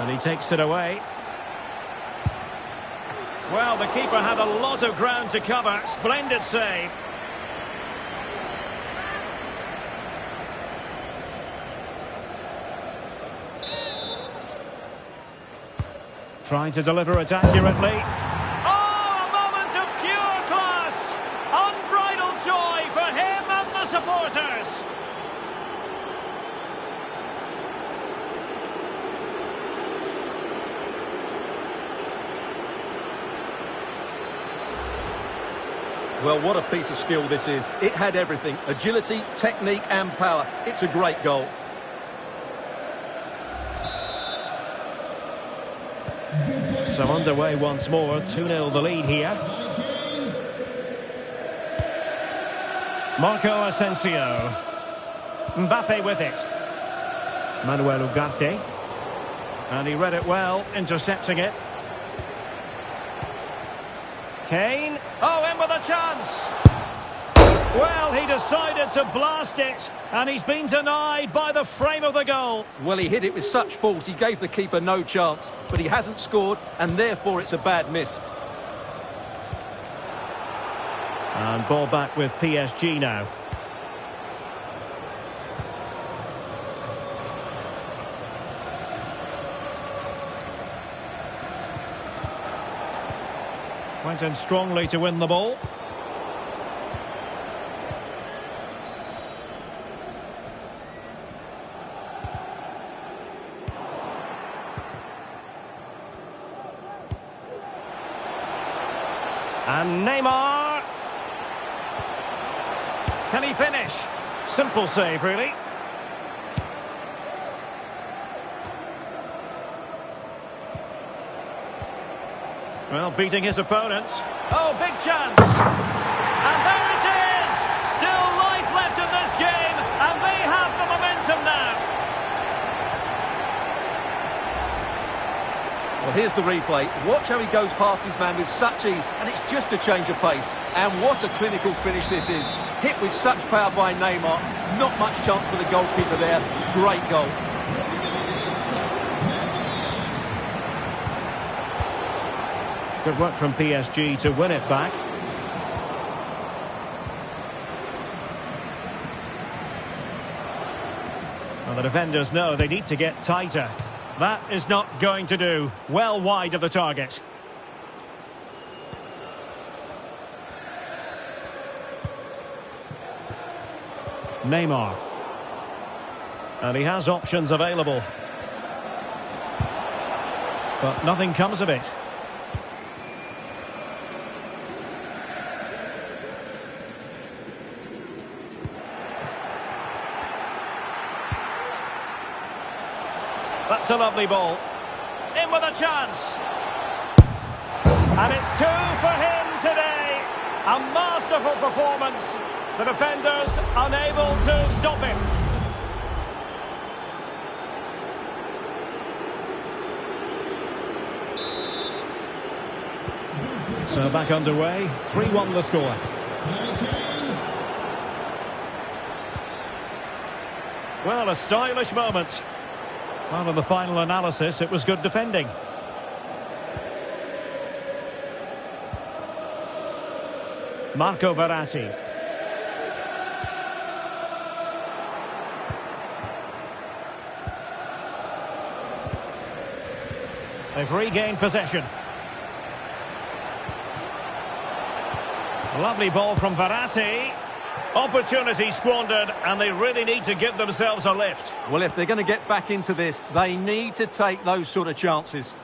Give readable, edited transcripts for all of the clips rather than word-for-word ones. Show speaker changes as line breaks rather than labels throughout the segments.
And he takes it away. Well, the keeper had a lot of ground to cover. Splendid save. Trying to deliver it accurately. Oh, a moment of pure class! Unbridled joy for him and the supporters!
Well, what a piece of skill this is. It had everything. Agility, technique and power. It's a great goal.
So underway once more, 2-0 the lead here. Marco Asensio. Mbappe with it. Manuel Ugarte. And he read it well, intercepting it. Kane. Oh, in with a chance. Well, he decided to blast it, and he's been denied by the frame of the goal.
Well, he hit it with such force, he gave the keeper no chance, but he hasn't scored, and therefore it's a bad miss.
And ball back with PSG now. Went in strongly to win the ball. And Neymar. Can he finish? Simple save, really. Well, beating his opponent. Oh, big chance. And there it is. Still life left in this game, and they have the momentum now.
Well, here's the replay. Watch how he goes past his man with such ease, and it's just a change of pace. And what a clinical finish this is. Hit with such power by Neymar. Not much chance for the goalkeeper there. Great goal.
Good work from PSG to win it back. Well, the defenders know they need to get tighter. That is not going to do. Well wide of the target. Neymar. And he has options available. But nothing comes of it. That's a lovely ball. In with a chance. And it's 2 for him today. A masterful performance. The defenders unable to stop him. So back underway. 3-1 the score. Well, a stylish moment. Well, in the final analysis, it was good defending. Marco Verratti. They've regained possession. A lovely ball from Verratti. Opportunity squandered, and they really need to give themselves a lift.
Well, if they're going to get back into this, they need to take those sort of chances.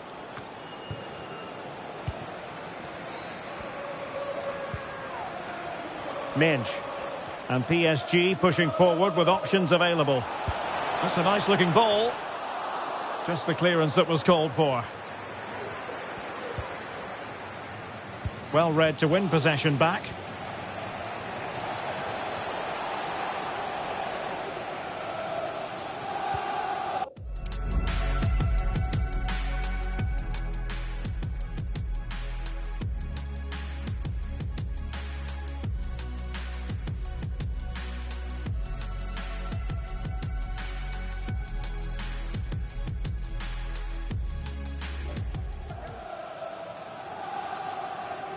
Minge. And PSG pushing forward with options available. That's a nice-looking ball. Just the clearance that was called for. Well read to win possession back.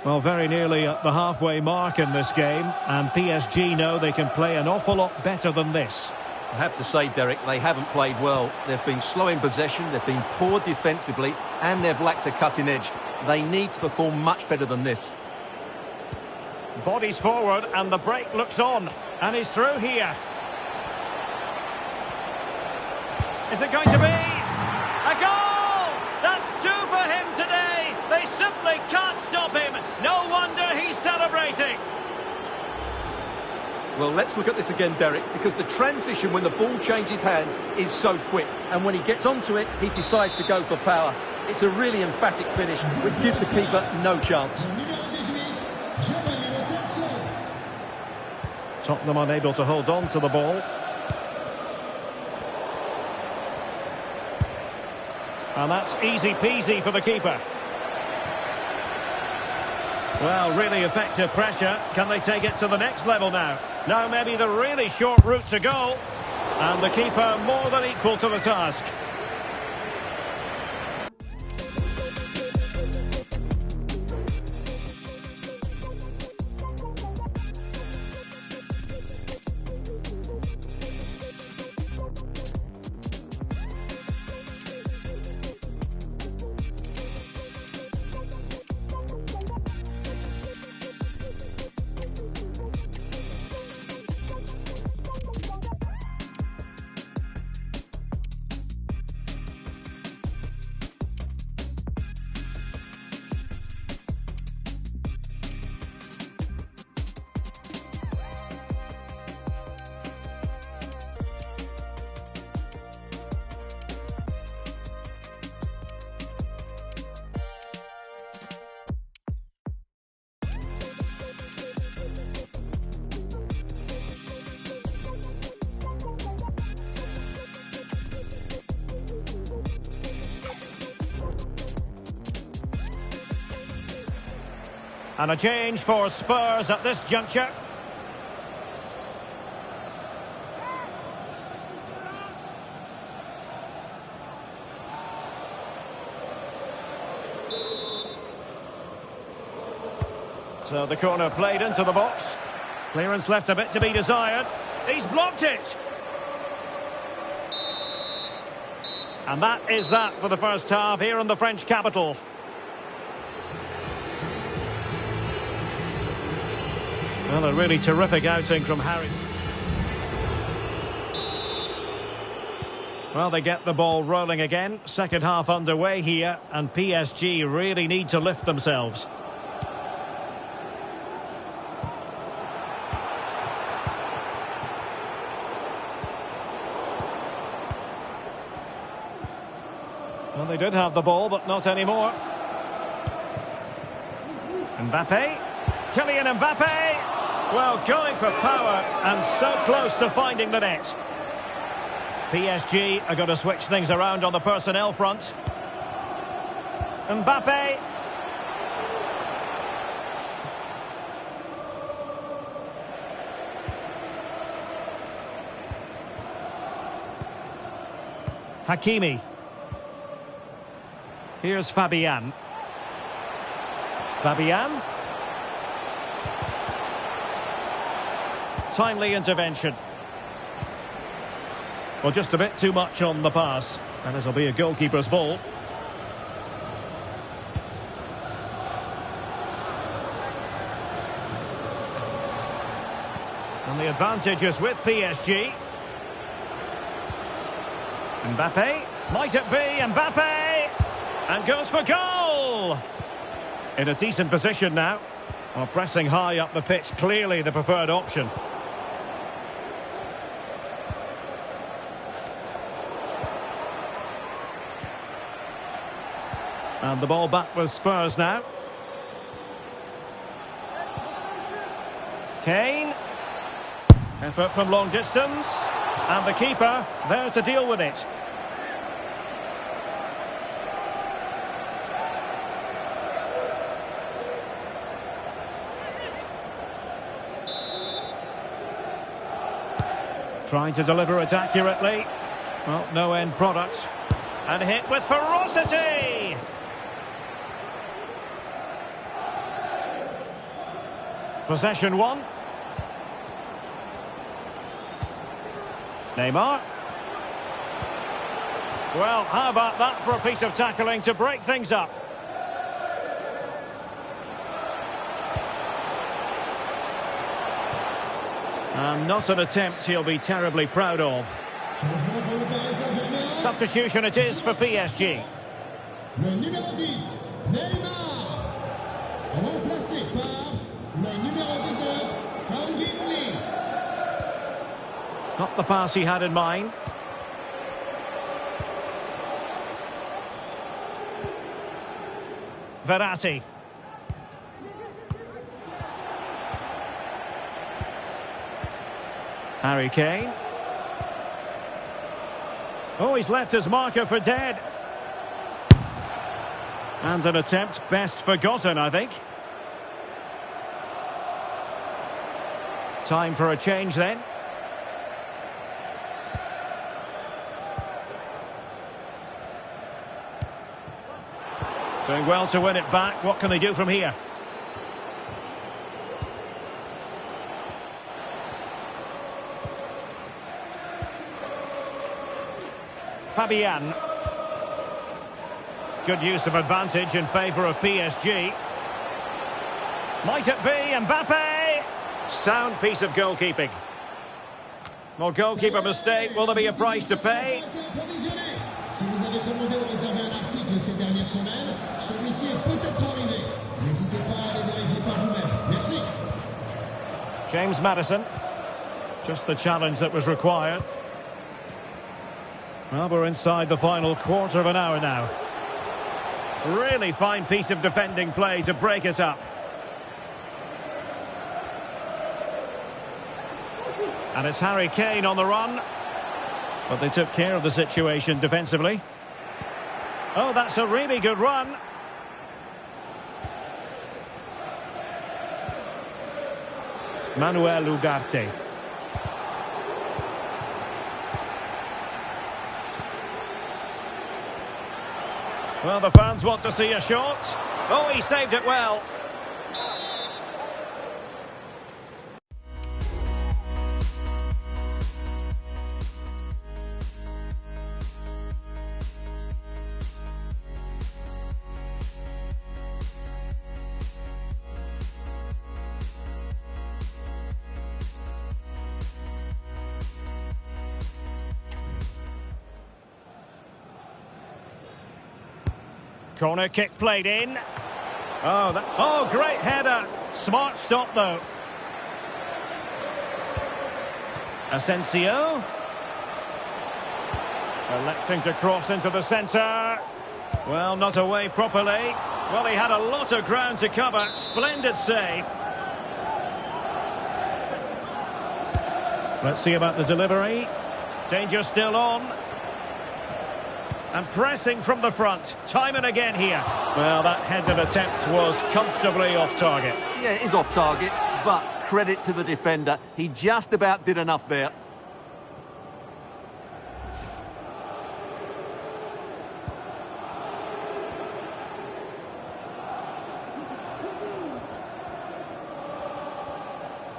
Well, very nearly at the halfway mark in this game, and PSG know they can play an awful lot better than this.
I have to say, Derek, they haven't played well. They've been slow in possession, they've been poor defensively, and they've lacked a cutting edge. They need to perform much better than this.
Bodies forward, and the break looks on. And he's through here. Is it going to be a goal? That's two for him today. They simply can't stop him. No wonder he's celebrating.
Well, let's look at this again, Derek, because the transition when the ball changes hands is so quick. And when he gets onto it, he decides to go for power. It's a really emphatic finish, which gives the keeper no chance.
Tottenham unable to hold on to the ball. And that's easy peasy for the keeper. Well, really effective pressure. Can they take it to the next level now? Now maybe the really short route to goal. And the keeper more than equal to the task. And a change for Spurs at this juncture. So the corner played into the box. Clearance left a bit to be desired. He's blocked it. And that is that for the first half here in the French capital. Well, a really terrific outing from Harry. Well, they get the ball rolling again. Second half underway here, and PSG really need to lift themselves. Well, they did have the ball, but not anymore. Mbappe. Kylian Mbappe. Well, going for power and so close to finding the net. PSG are going to switch things around on the personnel front. Mbappe. Hakimi. Here's Fabian. Fabian. Timely intervention. Well, just a bit too much on the pass. And this will be a goalkeeper's ball. And the advantage is with PSG. Mbappe. Might it be Mbappe? And goes for goal! In a decent position now. Well, pressing high up the pitch, clearly the preferred option. And the ball back with Spurs now. Kane. Effort from long distance. And the keeper there to deal with it. Trying to deliver it accurately. Well, no end product. And hit with ferocity! Possession one. Neymar. Well, how about that for a piece of tackling to break things up? And not an attempt he'll be terribly proud of. Substitution it is for PSG.
Le numéro 10, Neymar. Remplacé par le numéro 19,
Not the pass he had in mind. Verratti. Harry Kane. Oh, he's left his marker for dead. And an attempt best forgotten, I think. Time for a change then. Doing well to win it back. What can they do from here? Fabian. Good use of advantage in favour of PSG. Might it be Mbappe? Sound piece of goalkeeping. More goalkeeper mistake. Will there be a price to pay?
Si vous avez commandé ou réservé un article ces dernières semaines, celui-ci est peut-être arrivé. N'hésitez pas à aller vérifier par vous-même. Merci.
James Maddison. Just the challenge that was required. Well, we're inside the final quarter of an hour now. Really fine piece of defending play to break it up. And it's Harry Kane on the run. But they took care of the situation defensively. Oh, that's a really good run. Manuel Ugarte. Well, the fans want to see a shot. Oh, he saved it well. Corner kick played in. Oh, great header. Smart stop, though. Asensio. Electing to cross into the centre. Well, not away properly. Well, he had a lot of ground to cover. Splendid save. Let's see about the delivery. Danger still on. And pressing from the front, time and again here. Well, that headed attempt was comfortably off target.
Yeah, it is off target, but credit to the defender. He just about did enough there.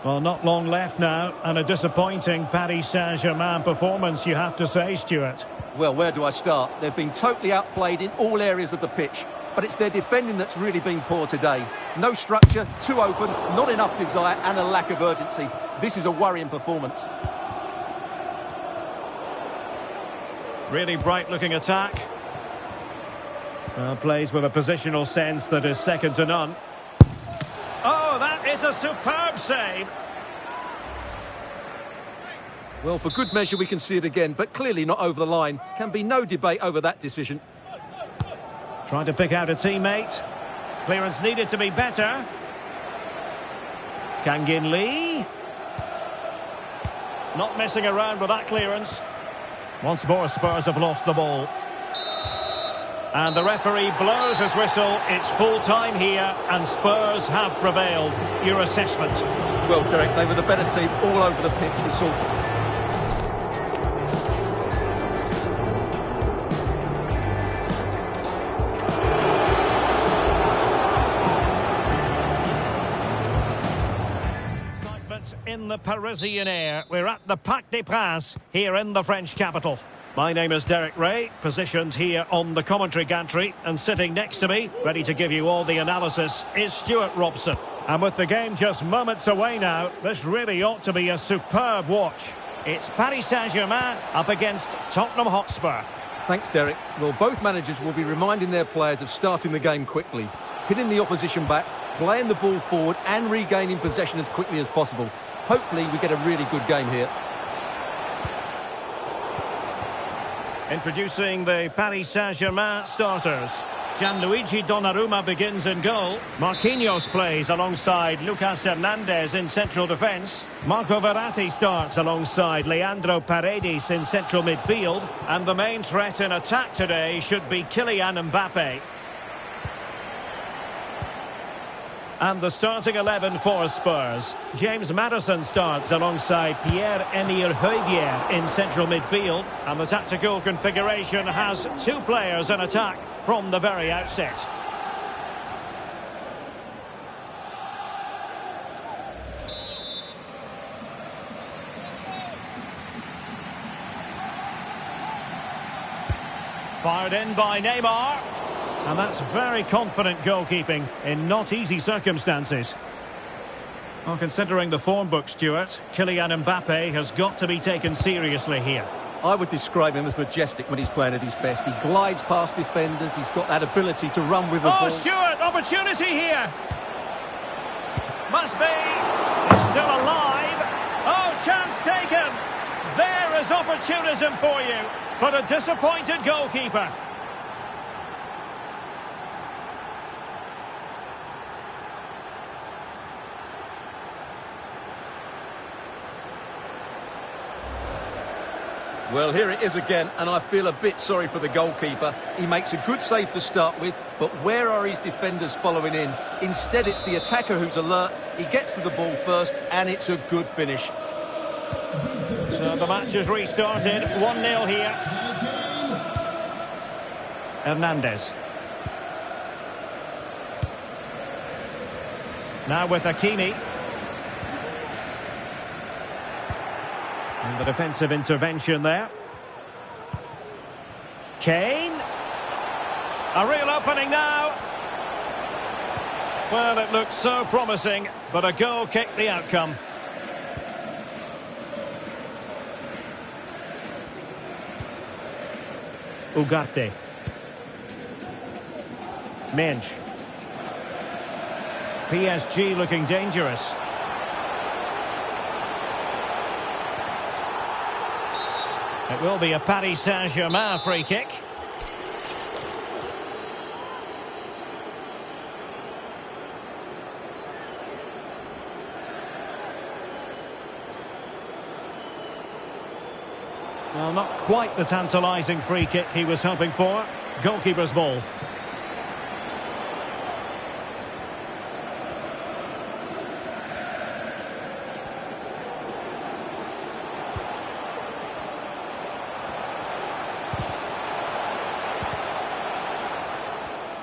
Well, not long left now, and a disappointing Paris Saint-Germain performance, you have to say, Stuart.
Well, where do I start? They've been totally outplayed in all areas of the pitch, but it's their defending that's really been poor today. No structure, too open, not enough desire, and a lack of urgency. This is a worrying performance.
Really bright-looking attack. Plays with a positional sense that is second to none. Oh, that is a superb save.
Well, for good measure, we can see it again, but clearly not over the line. Can be no debate over that decision.
Trying to pick out a teammate. Clearance needed to be better. Kangin Lee. Not messing around with that clearance. Once more, Spurs have lost the ball. And the referee blows his whistle. It's full time here, and Spurs have prevailed. Your assessment?
Well, Derek, they were the better team all over the pitch. We saw
out in the Parisian air. We're at the Parc des Princes here in the French capital. My name is Derek Ray, positioned here on the commentary gantry, and sitting next to me, ready to give you all the analysis, is Stuart Robson. And with the game just moments away now, this really ought to be a superb watch. It's Paris Saint-Germain up against Tottenham Hotspur.
Thanks, Derek. Well, both managers will be reminding their players of starting the game quickly, hitting the opposition back, playing the ball forward and regaining possession as quickly as possible. Hopefully we get a really good game here.
Introducing the Paris Saint-Germain starters. Gianluigi Donnarumma begins in goal. Marquinhos plays alongside Lucas Hernandez in central defence. Marco Verratti starts alongside Leandro Paredes in central midfield. And the main threat in attack today should be Kylian Mbappe. And the starting 11 for Spurs. James Maddison starts alongside Pierre-Emile Højbjerg in central midfield. And the tactical configuration has two players in attack from the very outset. Fired in by Neymar. And that's very confident goalkeeping in not easy circumstances. Well, considering the form book, Stuart, Kylian Mbappe has got to be taken seriously here.
I would describe him as majestic when he's playing at his best. He glides past defenders, he's got that ability to run with the ball.
Oh, Stuart, opportunity here! Must be! It's still alive! Oh, chance taken! There is opportunism for you, but a disappointed goalkeeper.
Well, here it is again, and I feel a bit sorry for the goalkeeper. He makes a good save to start with, but where are his defenders following in? Instead, it's the attacker who's alert. He gets to the ball first, and it's a good finish.
So the match has restarted. 1-0 here. Hernandez. Now with Hakimi. And the defensive intervention there. Kane. A real opening now. Well, it looked so promising, but a goal kicked the outcome. Ugarte. Mensch. PSG looking dangerous. It will be a Paris Saint-Germain free kick. Well, not quite the tantalising free kick he was hoping for. Goalkeeper's ball.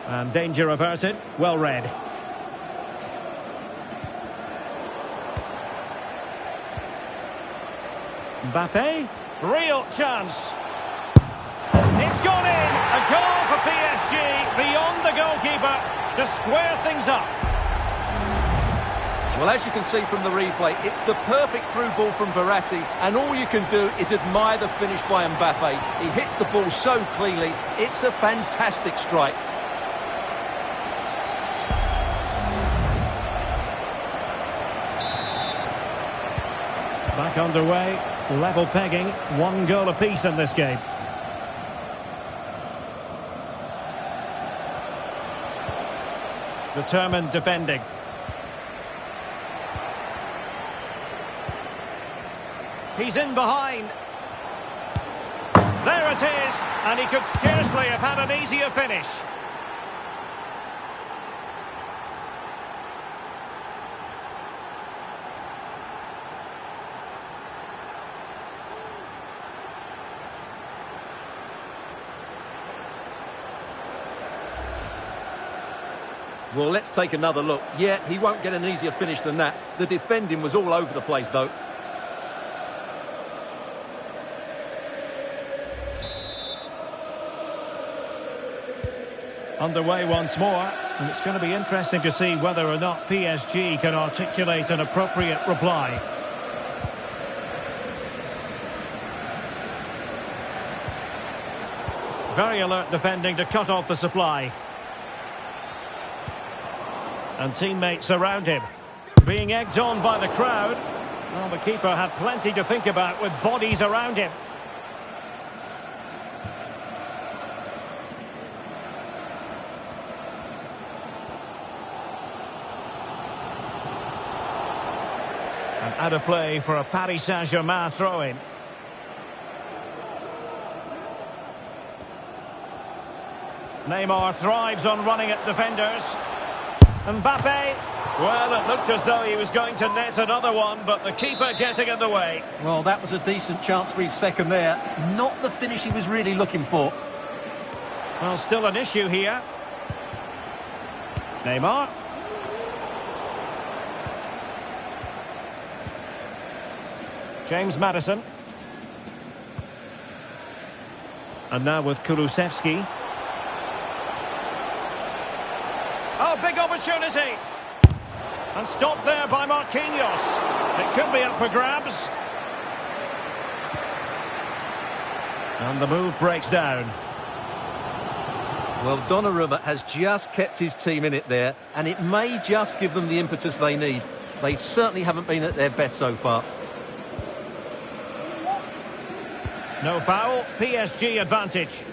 And danger averted. Well read. Mbappe. Real chance. It's gone in. A goal for PSG beyond the goalkeeper to square things up.
Well, as you can see from the replay, it's the perfect through ball from Verratti, and all you can do is admire the finish by Mbappe. He hits the ball so cleanly. It's a fantastic strike.
Back underway, level pegging, 1 goal apiece in this game. Determined defending. He's in behind. There it is, and he could scarcely have had an easier finish.
Well, let's take another look. Yeah, he won't get an easier finish than that. The defending was all over the place, though.
Underway once more, and it's going to be interesting to see whether or not PSG can articulate an appropriate reply. Very alert defending to cut off the supply. And teammates around him. Being egged on by the crowd. Well, the keeper had plenty to think about with bodies around him. And out of play for a Paris Saint-Germain throw-in. Neymar thrives on running at defenders. Mbappe. Well, it looked as though he was going to net another one, but the keeper getting in the way.
Well, that was a decent chance for his second there. Not the finish he was really looking for.
Well, still an issue here. Neymar. James Maddison. And now with Kulusevski. Oh, big opportunity. And stopped there by Marquinhos. It could be up for grabs. And the move breaks down.
Well, Donnarumma has just kept his team in it there, and it may just give them the impetus they need. They certainly haven't been at their best so far.
No foul, PSG advantage.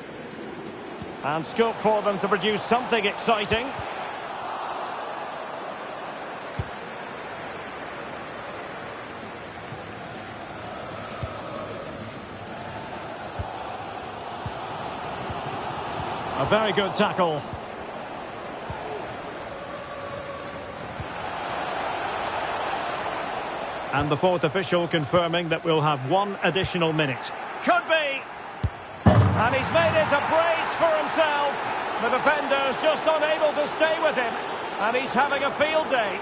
And scope for them to produce something exciting. A very good tackle. And the fourth official confirming that we'll have one additional minute. Could be. And he's made it a brace for himself. The defender's just unable to stay with him. And he's having a field day.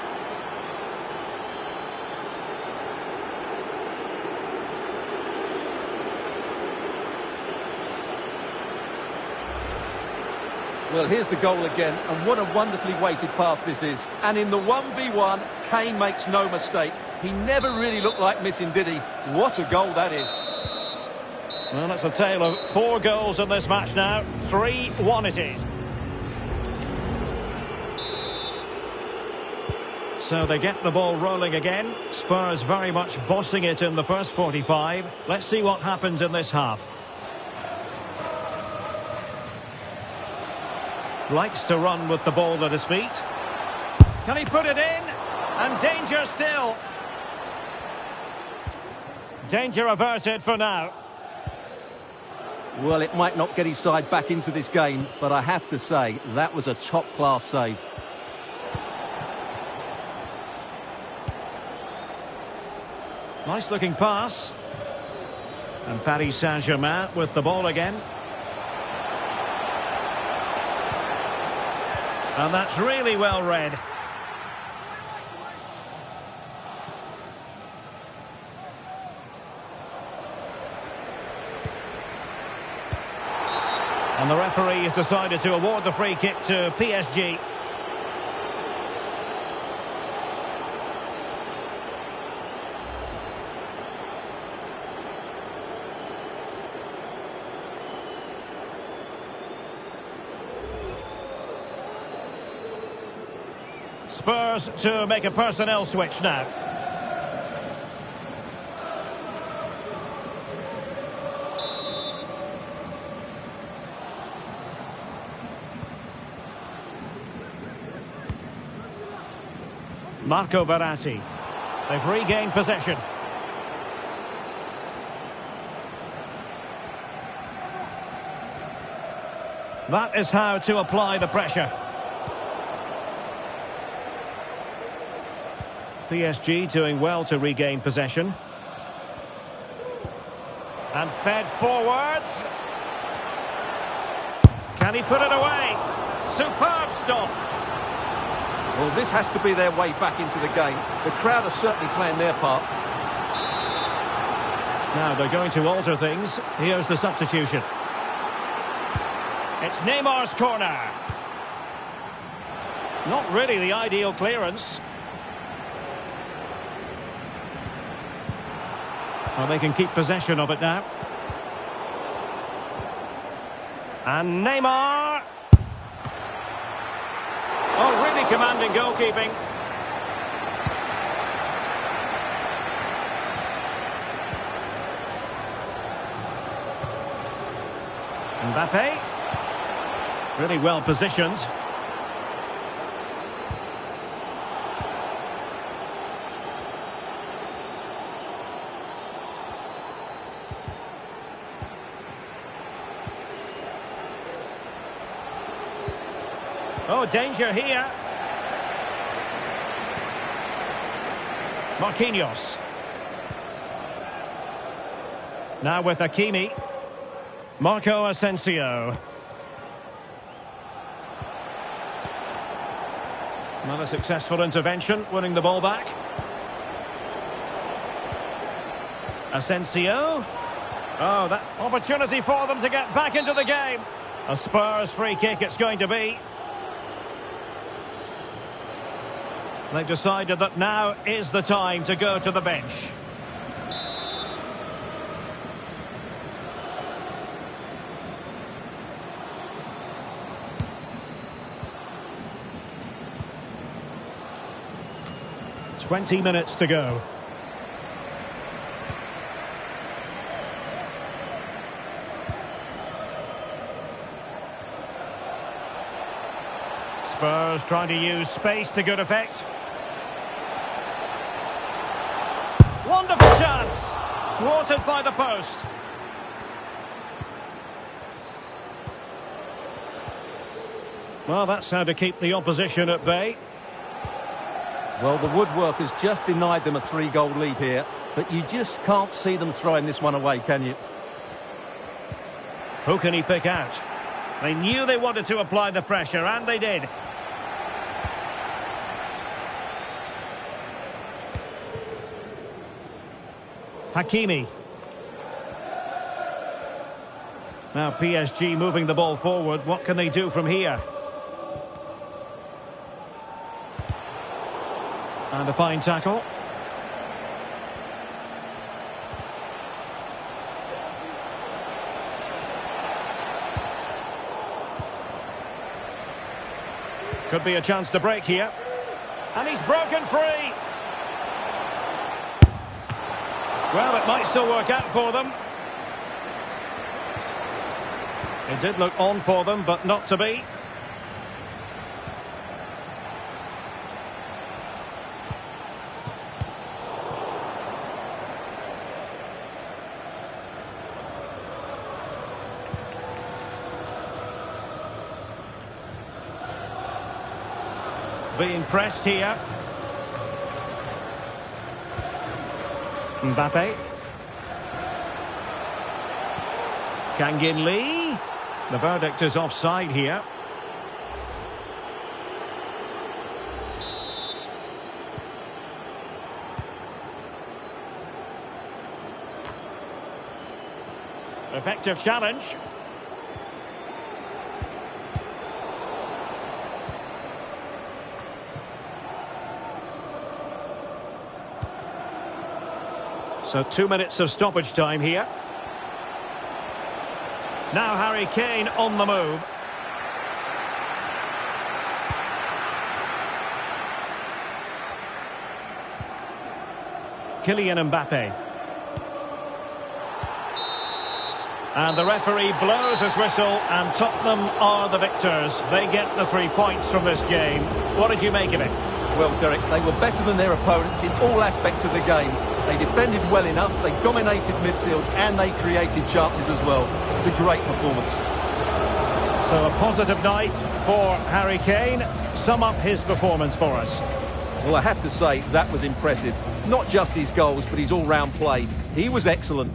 Well, here's the goal again, and what a wonderfully weighted pass this is. And in the 1v1, Kane makes no mistake. He never really looked like missing, did he? What a goal that is.
Well, it's a tale of 4 goals in this match now. 3-1 it is. So they get the ball rolling again. Spurs very much bossing it in the first 45. Let's see what happens in this half. Likes to run with the ball at his feet. Can he put it in? And danger still. Danger averted for now.
Well, it might not get his side back into this game, but I have to say, that was a top-class save.
Nice-looking pass. And Paris Saint-Germain with the ball again. And that's really well read. And the referee has decided to award the free kick to PSG. Spurs to make a personnel switch now. Marco Verratti. They've regained possession. That is how to apply the pressure. PSG doing well to regain possession. And fed forwards. Can he put it away? Superb stop.
Well, this has to be their way back into the game. The crowd are certainly playing their part.
Now they're going to alter things. Here's the substitution. It's Neymar's corner. Not really the ideal clearance. Well, they can keep possession of it now. And Neymar. Oh, really commanding goalkeeping. Mbappe. Really well positioned. Oh, danger here. Marquinhos. Now with Hakimi. Marco Asensio. Another successful intervention, winning the ball back. Asensio. Oh, that opportunity for them to get back into the game. A Spurs free kick it's going to be. They've decided that now is the time to go to the bench. Twenty minutes to go. Spurs trying to use space to good effect. Wonderful chance. Thwarted by the post. Well, that's how to keep the opposition at bay.
Well, the woodwork has just denied them a 3-goal lead here, but you just can't see them throwing this one away, can you?
Who can he pick out? They knew they wanted to apply the pressure, and they did. Hakimi. Now PSG moving the ball forward. What can they do from here? And a fine tackle. Could be a chance to break here. And he's broken free. Well, it might still work out for them. It did look on for them, but not to be. Being pressed here. Mbappe. Kangin Lee. The verdict is offside here. Effective challenge. So 2 minutes of stoppage time here. Now Harry Kane on the move. Kylian Mbappe. And the referee blows his whistle, and Tottenham are the victors. They get the 3 points from this game. What did you make of it?
Well, Derek, they were better than their opponents in all aspects of the game. They defended well enough, they dominated midfield, and they created chances as well. It's a great performance.
So a positive night for Harry Kane. Sum up his performance for us.
Well, I have to say, that was impressive. Not just his goals, but his all-round play. He was excellent.